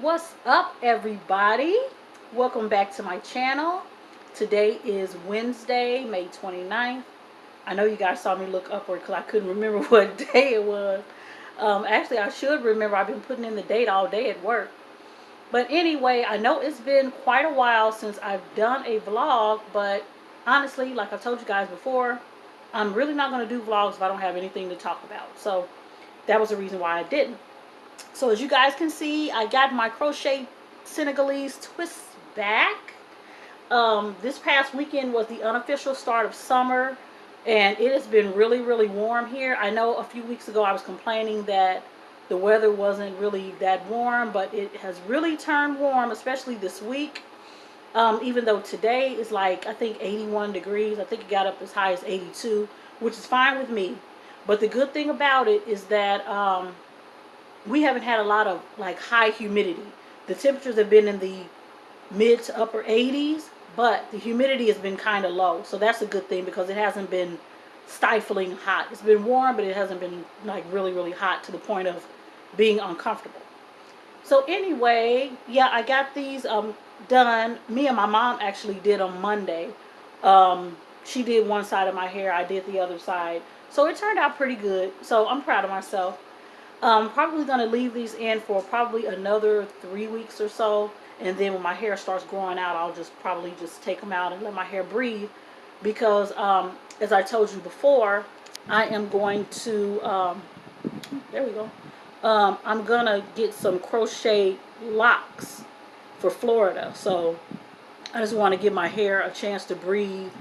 What's up, everybody? Welcome back to my channel. Today is Wednesday, May 29th. I know you guys saw me look upward because I couldn't remember what day it was. Actually, I should remember. I've been putting in the date all day at work. But anyway, I know it's been quite a while since I've done a vlog, but honestly, like I told you guys before, I'm really not going to do vlogs if I don't have anything to talk about. So that was the reason why I didn't. So as you guys can see, I got my crochet Senegalese twists back. This past weekend was the unofficial start of summer, and it has been really, really warm here. I know a few weeks ago I was complaining that the weather wasn't really that warm, but it has really turned warm, especially this week. Even though today is like, I think 81 degrees. I think it got up as high as 82, which is fine with me. But the good thing about it is that we haven't had a lot of like high humidity. The temperatures have been in the mid to upper 80s, but the humidity has been kind of low. So that's a good thing because it hasn't been stifling hot. It's been warm, but it hasn't been like really, really hot to the point of being uncomfortable. So anyway, yeah, I got these done. Me and my mom actually did on Monday. She did one side of my hair, I did the other side. So it turned out pretty good. So I'm proud of myself. Probably going to leave these in for probably another 3 weeks or so. And then when my hair starts growing out, I'll just probably just take them out and let my hair breathe. Because as I told you before, I am going to, there we go. I'm going to get some crochet locks for Florida. So I just want to give my hair a chance to breathe,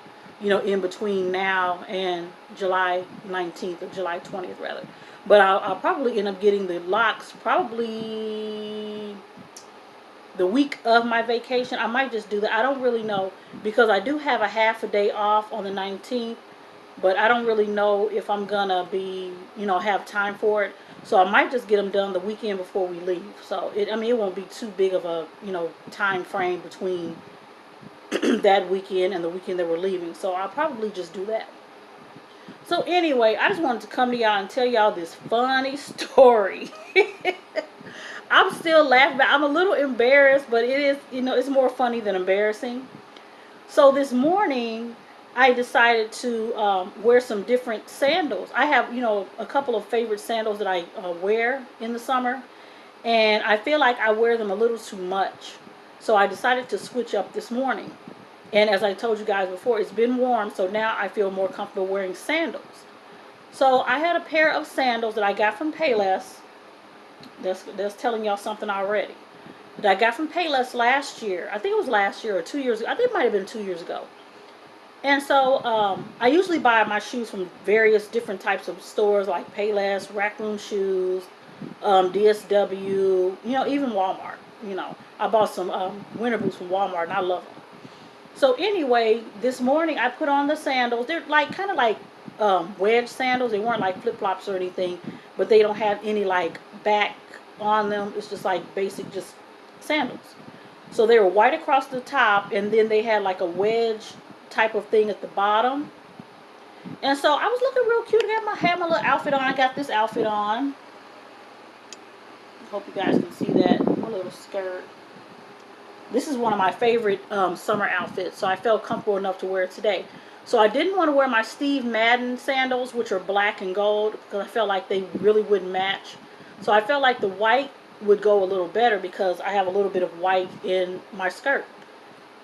you know, in between now and July 19th or July 20th rather. But I'll probably end up getting the locks probably the week of my vacation. I might just do that. I don't really know because I do have a half a day off on the 19th. But I don't really know if I'm going to be, you know, have time for it. So I might just get them done the weekend before we leave. So, I mean, it won't be too big of a, you know, time frame between that weekend and the weekend that we're leaving. So I'll probably just do that. So anyway, I just wanted to come to y'all and tell y'all this funny story. I'm still laughing. I'm a little embarrassed, but it is, you know, it's more funny than embarrassing. So this morning, I decided to wear some different sandals. I have, you know, a couple of favorite sandals that I wear in the summer. And I feel like I wear them a little too much. So I decided to switch up this morning. And as I told you guys before, it's been warm, so now I feel more comfortable wearing sandals. So I had a pair of sandals that I got from Payless. That's telling y'all something already. That I got from Payless last year. I think it was last year or 2 years ago. I think it might have been 2 years ago. And so I usually buy my shoes from various different types of stores like Payless, Raccoon Shoes, DSW, you know, even Walmart. You know, I bought some winter boots from Walmart and I love them. So anyway, this morning I put on the sandals. They're like kind of like wedge sandals. They weren't like flip-flops or anything, but they don't have any like back on them. It's just like basic just sandals. So they were white across the top, and then they had like a wedge type of thing at the bottom. And so I was looking real cute. I had my little outfit on. I got this outfit on. Hope you guys can see that. My little skirt. This is one of my favorite summer outfits, so I felt comfortable enough to wear it today. So I didn't want to wear my Steve Madden sandals, which are black and gold, because I felt like they really wouldn't match. So I felt like the white would go a little better because I have a little bit of white in my skirt.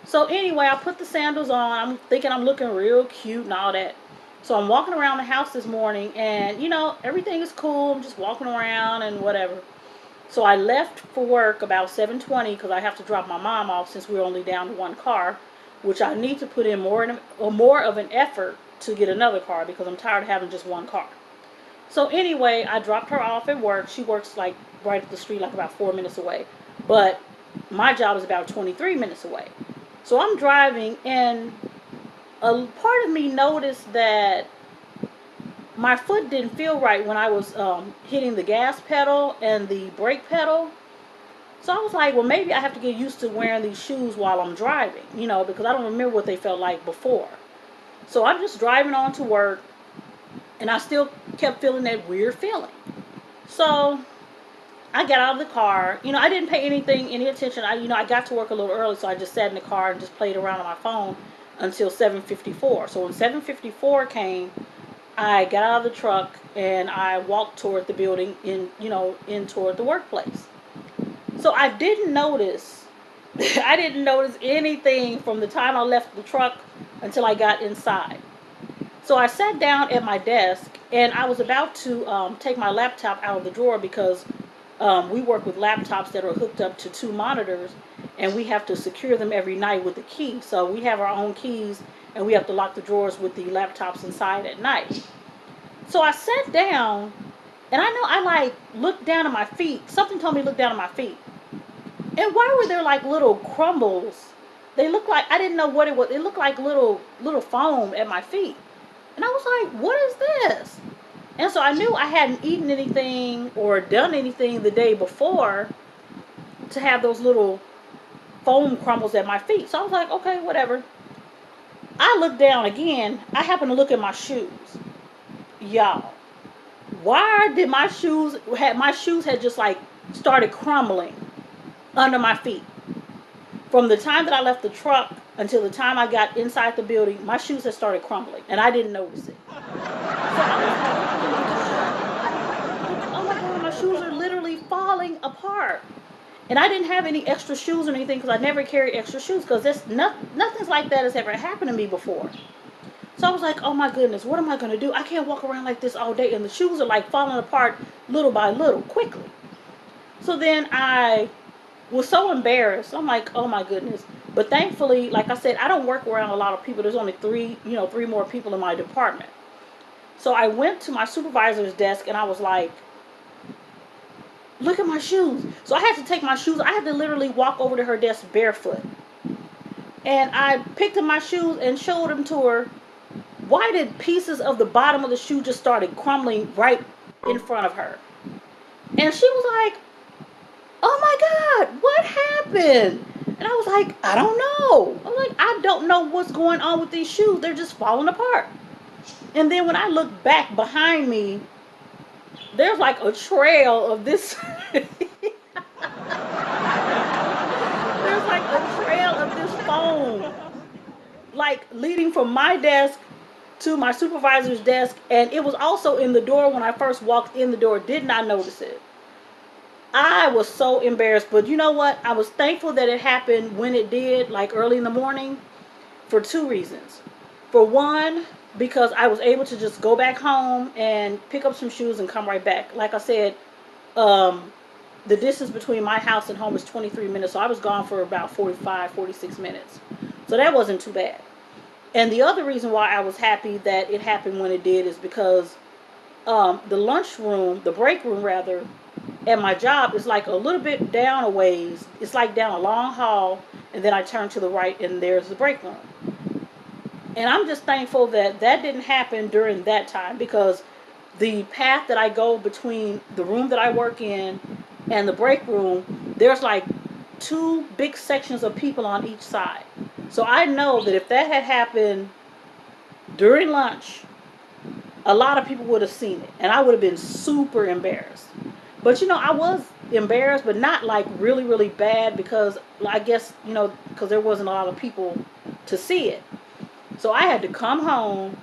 So anyway, I put the sandals on. I'm thinking I'm looking real cute and all that. So I'm walking around the house this morning, and, you know, everything is cool. I'm just walking around and whatever. So I left for work about 7:20 because I have to drop my mom off since we're only down to one car, which I need to put in more of an effort to get another car because I'm tired of having just one car. So anyway, I dropped her off at work. She works like right up the street, like about 4 minutes away. But my job is about 23 minutes away. So I'm driving, and a part of me noticed that my foot didn't feel right when I was hitting the gas pedal and the brake pedal. So I was like, well, maybe I have to get used to wearing these shoes while I'm driving, you know, because I don't remember what they felt like before. So I'm just driving on to work, and I still kept feeling that weird feeling. So I got out of the car. You know, I didn't pay any attention. I got to work a little early, so I just sat in the car and just played around on my phone until 7:54. So when 7:54 came, I got out of the truck and I walked toward the building in toward the workplace. So I didn't notice, I didn't notice anything from the time I left the truck until I got inside. So I sat down at my desk and I was about to take my laptop out of the drawer because we work with laptops that are hooked up to 2 monitors, and we have to secure them every night with a key. So we have our own keys, and we have to lock the drawers with the laptops inside at night. So I sat down, and I know I like looked down at my feet. Something told me to look down at my feet. And why were there like little crumbles? They looked like, I didn't know what it was. It looked like little foam at my feet. And I was like, what is this? And so I knew I hadn't eaten anything or done anything the day before to have those little foam crumbles at my feet. So I was like, okay, whatever. I looked down again. I happened to look at my shoes. Y'all, why did my shoes had just like started crumbling under my feet? From the time that I left the truck until the time I got inside the building, my shoes had started crumbling, and I didn't notice it. So I was like, oh my God, my shoes are literally falling apart. And I didn't have any extra shoes or anything because I never carried extra shoes because nothing's like that has ever happened to me before. So I was like, oh my goodness, what am I going to do? I can't walk around like this all day. And the shoes are like falling apart little by little, quickly. So then I was so embarrassed. I'm like, oh my goodness. But thankfully, like I said, I don't work around a lot of people. There's only three more people in my department. So I went to my supervisor's desk and I was like, look at my shoes. So I had to take my shoes. I had to literally walk over to her desk barefoot. And I picked up my shoes and showed them to her. Why did pieces of the bottom of the shoe just started crumbling right in front of her? And she was like, oh my God, what happened? And I was like, I don't know. I'm like, I don't know what's going on with these shoes. They're just falling apart. And then when I look back behind me, there's like a trail of this. There's like a trail of this foam, like leading from my desk to my supervisor's desk. And it was also in the door when I first walked in the door. Did not notice it. I was so embarrassed, but you know what? I was thankful that it happened when it did, like early in the morning, for 2 reasons. For one, because I was able to just go back home and pick up some shoes and come right back. Like I said, the distance between my house and home is 23 minutes, so I was gone for about 45, 46 minutes. So that wasn't too bad. And the other reason why I was happy that it happened when it did is because the break room rather, at my job is like a little bit down a ways. It's like down a long hall, and then I turn to the right and there's the break room. And I'm just thankful that that didn't happen during that time, because the path that I go between the room that I work in and the break room, there's like 2 big sections of people on each side. So I know that if that had happened during lunch, a lot of people would have seen it, and I would have been super embarrassed. But I was embarrassed, but not like really, really bad, because I guess, because there wasn't a lot of people to see it. So I had to come home,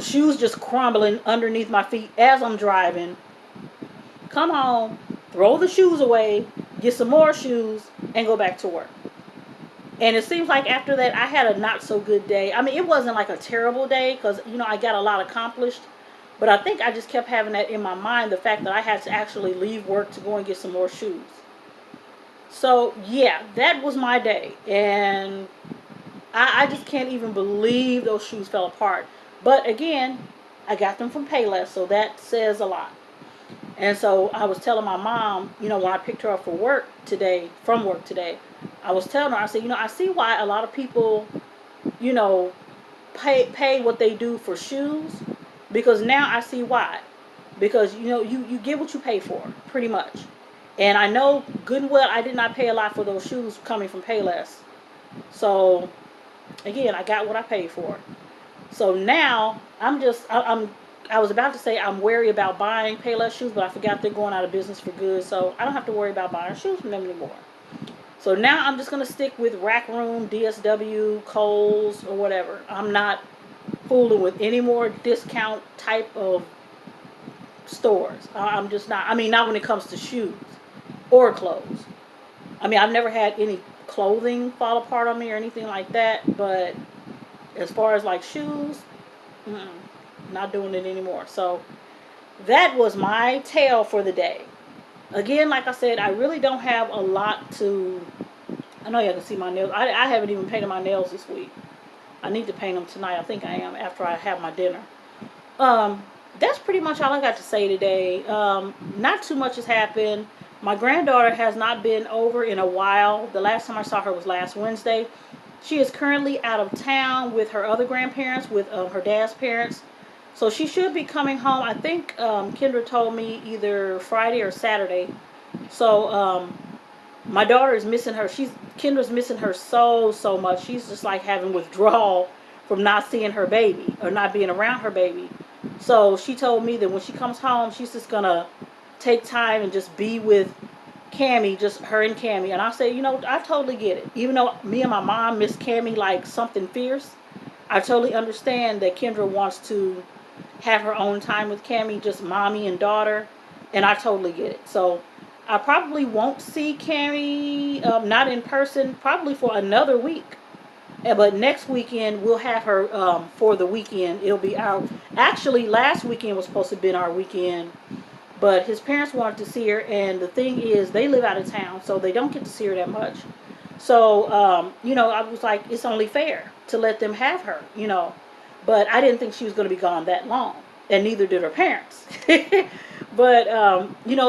shoes just crumbling underneath my feet as I'm driving. Come home, throw the shoes away, get some more shoes, and go back to work. And it seems like after that, I had a not so good day. I mean, it wasn't like a terrible day because, I got a lot accomplished. But I think I just kept having that in my mind, the fact that I had to actually leave work to go and get some more shoes. So, yeah, that was my day. And I just can't even believe those shoes fell apart. But again, I got them from Payless, so that says a lot. And so I was telling my mom, when I picked her up from work today, I was telling her, I said, I see why a lot of people, pay what they do for shoes. Because now I see why. Because, you get what you pay for, pretty much. And I know good and well I did not pay a lot for those shoes coming from Payless. So, again, I got what I paid for. So now I'm I was about to say I'm wary about buying Payless shoes, but I forgot they're going out of business for good, so I don't have to worry about buying shoes from them anymore. So now I'm just gonna stick with Rack Room, DSW, Kohl's, or whatever. I'm not fooling with any more discount type of stores. I'm just not. I mean, not when it comes to shoes or clothes. I mean, I've never had any clothing fall apart on me or anything like that, but as far as like shoes, mm-mm, not doing it anymore. So that was my tale for the day. Again, like I said, I really don't have a lot to. I know y'all can see my nails. I haven't even painted my nails this week. I need to paint them tonight. I think I am after I have my dinner. Um, that's pretty much all I got to say today. Not too much has happened. My granddaughter has not been over in a while. The last time I saw her was last Wednesday. She is currently out of town with her other grandparents, with her dad's parents. So she should be coming home. I think Kendra told me either Friday or Saturday. So my daughter is missing her. Kendra's missing her so much. She's just like having withdrawal from not seeing her baby or not being around her baby. So she told me that when she comes home, she's just gonna take time and just be with Cammie, just her and Cammie. And I say, I totally get it. Even though me and my mom miss Cammie like something fierce, I totally understand that Kendra wants to have her own time with Cammie, just mommy and daughter, and I totally get it. So I probably won't see Cammie, not in person, probably for another week. But next weekend we'll have her for the weekend. It'll be our. Actually, last weekend was supposed to have been our weekend, but his parents wanted to see her, and the thing is, they live out of town, so they don't get to see her that much. So, I was like, it's only fair to let them have her, But I didn't think she was going to be gone that long, and neither did her parents. But,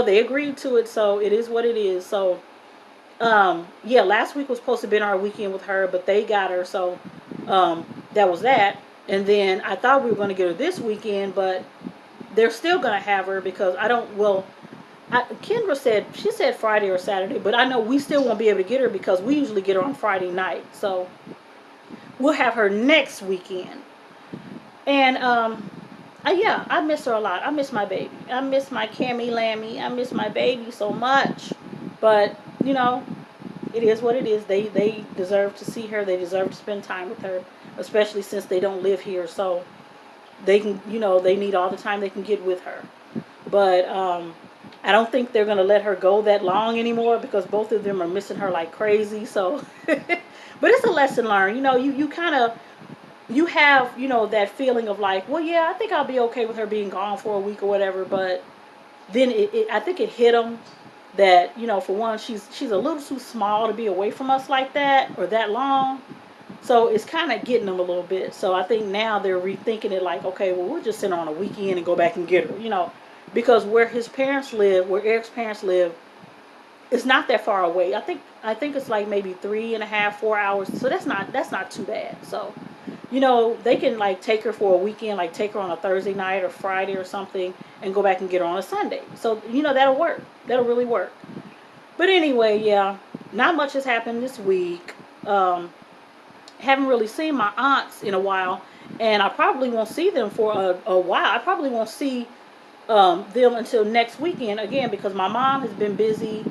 they agreed to it, so it is what it is. So, yeah, last week was supposed to have been our weekend with her, but they got her, so that was that. And then I thought we were going to get her this weekend, but they're still going to have her because Kendra said Friday or Saturday, but I know we still won't be able to get her because we usually get her on Friday night. So we'll have her next weekend. And yeah, I miss her a lot. I miss my baby. I miss my Cammie Lammy. I miss my baby so much. But it is what it is. They deserve to see her. They deserve to spend time with her, especially since they don't live here. So they can, they need all the time they can get with her. But I don't think they're going to let her go that long anymore because both of them are missing her like crazy. So, but it's a lesson learned. You kind of, you have, that feeling of like, well, yeah, I think I'll be okay with her being gone for a week or whatever. But then I think it hit them that, for one, she's a little too small to be away from us like that or that long. So it's kind of getting them a little bit. So I think now they're rethinking it like, okay, well, we'll just send her on a weekend and go back and get her, because where his parents live, where Eric's parents live, it's not that far away. I think it's like maybe 3.5, 4 hours. So that's not too bad. So, they can like take her for a weekend, like take her on a Thursday night or Friday or something and go back and get her on a Sunday. So, that'll work. That'll really work. But anyway, yeah, not much has happened this week. Haven't really seen my aunts in a while, and I probably won't see them for a while. I probably won't see them until next weekend again because my mom has been busy.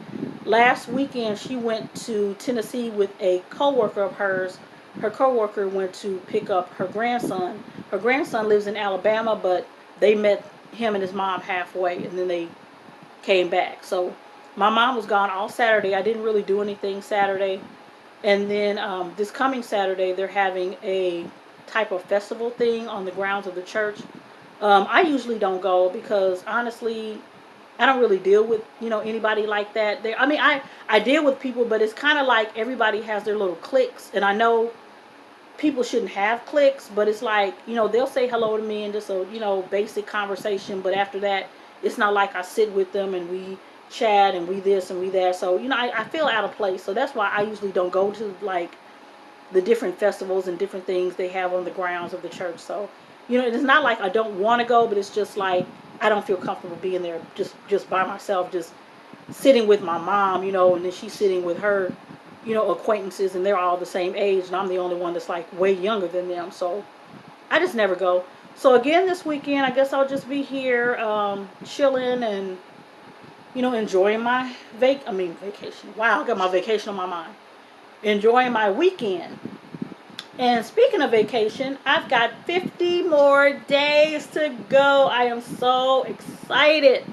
Last weekend she went to Tennessee with a coworker of hers. Her coworker went to pick up her grandson. Her grandson lives in Alabama, but they met him and his mom halfway, and then they came back. So my mom was gone all Saturday. I didn't really do anything Saturday. And then this coming Saturday, they're having a type of festival thing on the grounds of the church. I usually don't go because honestly, I don't really deal with, anybody like that. I deal with people, but it's kind of like everybody has their little cliques. And I know people shouldn't have cliques, but it's like, they'll say hello to me and just a, basic conversation. But after that, it's not like I sit with them and we chat and we this and we that. So, I feel out of place. So that's why I usually don't go to like the different festivals and different things they have on the grounds of the church. So, it's not like I don't want to go, but it's just like I don't feel comfortable being there just by myself, just sitting with my mom, and then she's sitting with her, acquaintances, and they're all the same age, and I'm the only one that's like way younger than them. So I just never go. So again, this weekend, I guess I'll just be here chilling and enjoying my vacation. Wow, I got my vacation on my mind. Enjoying my weekend. And speaking of vacation, I've got 50 more days to go. I am so excited.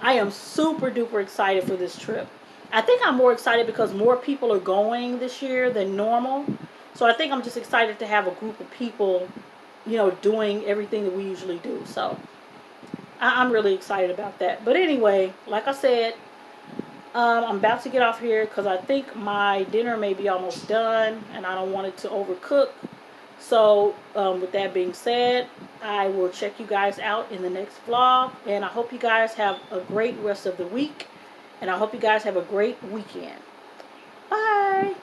I am super duper excited for this trip. I think I'm more excited because more people are going this year than normal. So I think I'm just excited to have a group of people, doing everything that we usually do. So I'm really excited about that. But anyway, like I said, I'm about to get off here because I think my dinner may be almost done and I don't want it to overcook. So with that being said, I will check you guys out in the next vlog. And I hope you guys have a great rest of the week. And I hope you guys have a great weekend. Bye.